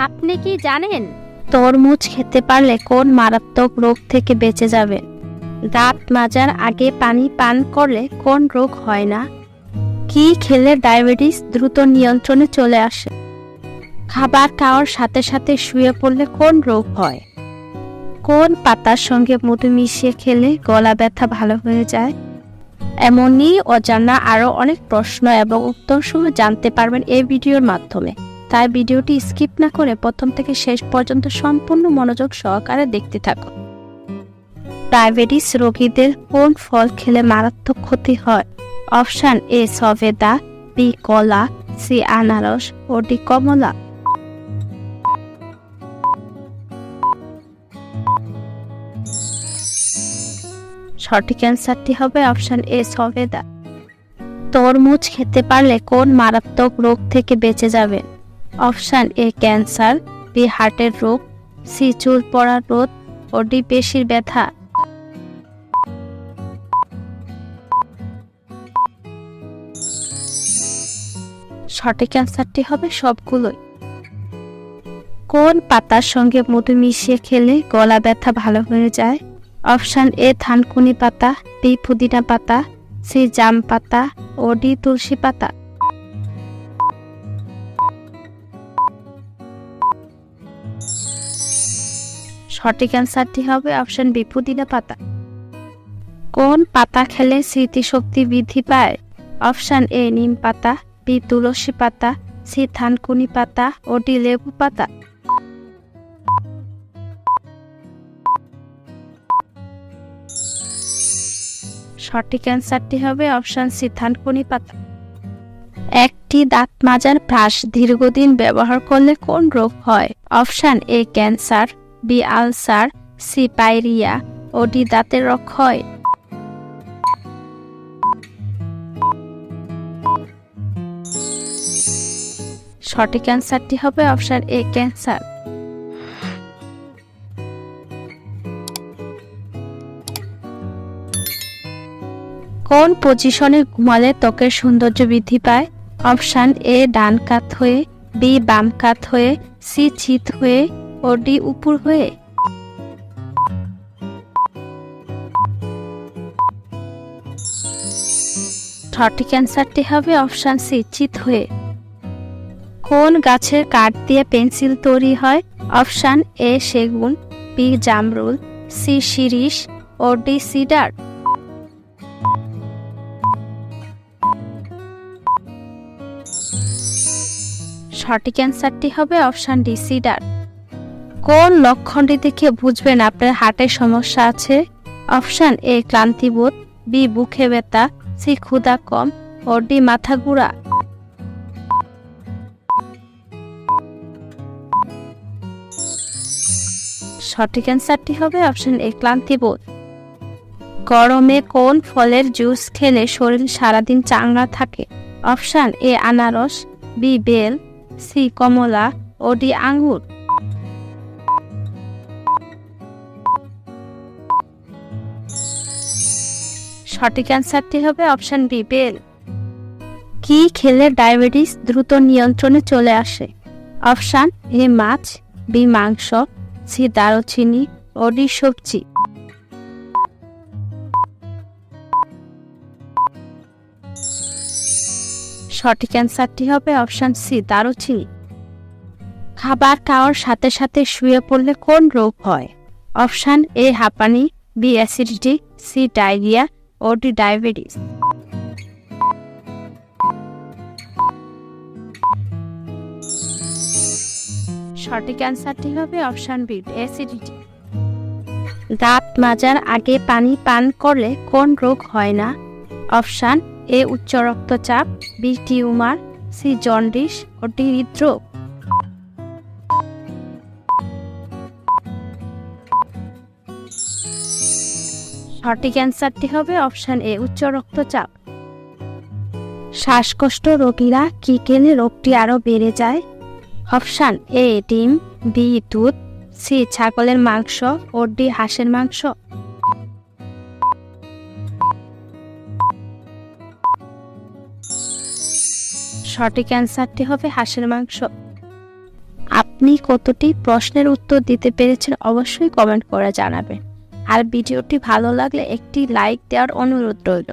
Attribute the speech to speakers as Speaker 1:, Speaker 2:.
Speaker 1: আপনি কি জানেন তরমুজ খেতে পারলে কোন মারাত্মক রোগ থেকে বেঁচে যাবেন? দাঁত মাজার আগে পানি পান করলে কোন রোগ হয় না? কি খেলে ডায়াবেটিস দ্রুত নিয়ন্ত্রণে চলে আসে? খাবার খাওয়ার সাথে সাথে শুয়ে পড়লে কোন রোগ হয়? কোন পাতার সঙ্গে মধু মিশিয়ে খেলে গলা ব্যথা ভালো হয়ে যায়? এমনই অজানা আরও অনেক প্রশ্ন এবং উত্তর সহ জানতে পারবেন এই ভিডিওর মাধ্যমে। তাই ভিডিওটি স্কিপ না করে প্রথম থেকে শেষ পর্যন্ত সম্পূর্ণ মনোযোগ সহকারে দেখতে থাকুন। ডায়াবেটিস রোগীদের কোন ফল খেলে মারাত্মক ক্ষতি হয়? অপশন এ সবেদা, বি কলা, সি আনারস ও ডি কমলা। সঠিক অ্যান্সারটি হবে অপশন এ সবেদা। তরমুজ খেতে পারলে কোন মারাত্মক রোগ থেকে বেঁচে যাবেন? অপশন এ ক্যান্সার, বি হার্টের রোগ, সি চুল পড়ার রোগ ও ডি পেশির ব্যথা। সঠিক অ্যান্সারটি হবে সবগুলোই। কোন পাতার সঙ্গে মধু মিশিয়ে খেলে গলা ব্যথা ভালো হয়ে যায়? অপশন এ থানকুনি পাতা, বি পুদিনা পাতা, সি জাম পাতা ও ডি তুলসী পাতা। সঠিক অ্যান্সারটি হবে অপশন বি পুদিনা পাতা। কোন পাতা খেলে স্মৃতিশক্তি বৃদ্ধি পায়? অপশন এ নিম পাতা, বি তুলসী পাতা, সি থানকুনি পাতা ও ডি লেবু পাতা। সঠিক অ্যান্সারটি হবে অপশন সি থানকুনি পাতা। একটি দাঁত মাজার ব্রাশ দীর্ঘদিন ব্যবহার করলে কোন রোগ হয়? Option A cancer, B ulcer, C pyorrhoea ও ডি দাঁতের ক্ষয়। সঠিক অ্যান্সারটি হবে অপশন এ ক্যান্সার। কোন পজিশনে ঘুমালে ত্বকের সৌন্দর্য বৃদ্ধি পায়? অপশন এ ডান কাত হয়ে, বি বাম কাত হয়ে, সি চিত হয়ে ও ডি উপর হয়ে। সঠিক অ্যান্সারটি হবে অপশন সি চিত হয়ে। কোন গাছের কাঠ দিয়ে পেন্সিল তৈরি হয়? অপশন এ সেগুন, বি জামরুল, সি শিরীষ ও ডি সিডার। সঠিক অ্যান্সারটি হবে অপশন ডি সিডার। কোন লক্ষণটি দেখে বুঝবেন আপনার হার্টের সমস্যা আছে? অপশন এ ক্লান্তিবোধ, বি বুকে ব্যথা, সি ক্ষুধা কম ও ডি মাথা ঘুরা। সঠিক অ্যান্সারটি হবে অপশন এ ক্লান্তিবোধ। গরমে কোন ফলের জুস খেলে শরীর সারাদিন চাঙ্গা থাকে? অপশন এ আনারস, বি বেল, সি কমলা ও ডি আঙ্গুর। সঠিক অ্যান্সারটি হবে অপশন বি বেল। কি খেলে ডায়াবেটিস দ্রুত নিয়ন্ত্রণে চলে আসে? অপশন এ মাছ, বি মাংস, সি দারুচিনি ও ডি সবজি। সঠিক অ্যান্সারটি হবে অপশন সি দারুচিনি। খাবার খাওয়ার সাথে সাথে শুয়ে পড়লে কোন রোগ হয়? অপশন এ হাঁপানি, বি অ্যাসিডিটি, সি ডায়রিয়া ও ডি ডায়াবেটিস। সঠিক অ্যান্সারটি হবে অপশন বি অ্যাসিডিটি। দাঁত মাজার আগে পানি পান করলে কোন রোগ হয় না? অপশন এ উচ্চ রক্তচাপ, বি টিউমার, সি জন্ডিস ও ডি হৃদরোগ। সঠিক অ্যান্সারটি হবে অপশন এ উচ্চ রক্তচাপ। শ্বাসকষ্ট রোগীরা কি খেলে রোগটি আরো বেড়ে যায়? অপশন এ ডিম, বি দুধ, সি ছাগলের মাংস ও ডি হাঁসের মাংস। সঠিক অ্যান্সারটি হবে হাঁসের মাংস। আপনি কতটি প্রশ্নের উত্তর দিতে পেরেছেন অবশ্যই কমেন্ট করে জানাবেন। আর ভিডিওটি ভালো লাগলে একটি লাইক দেওয়ার অনুরোধ রইল।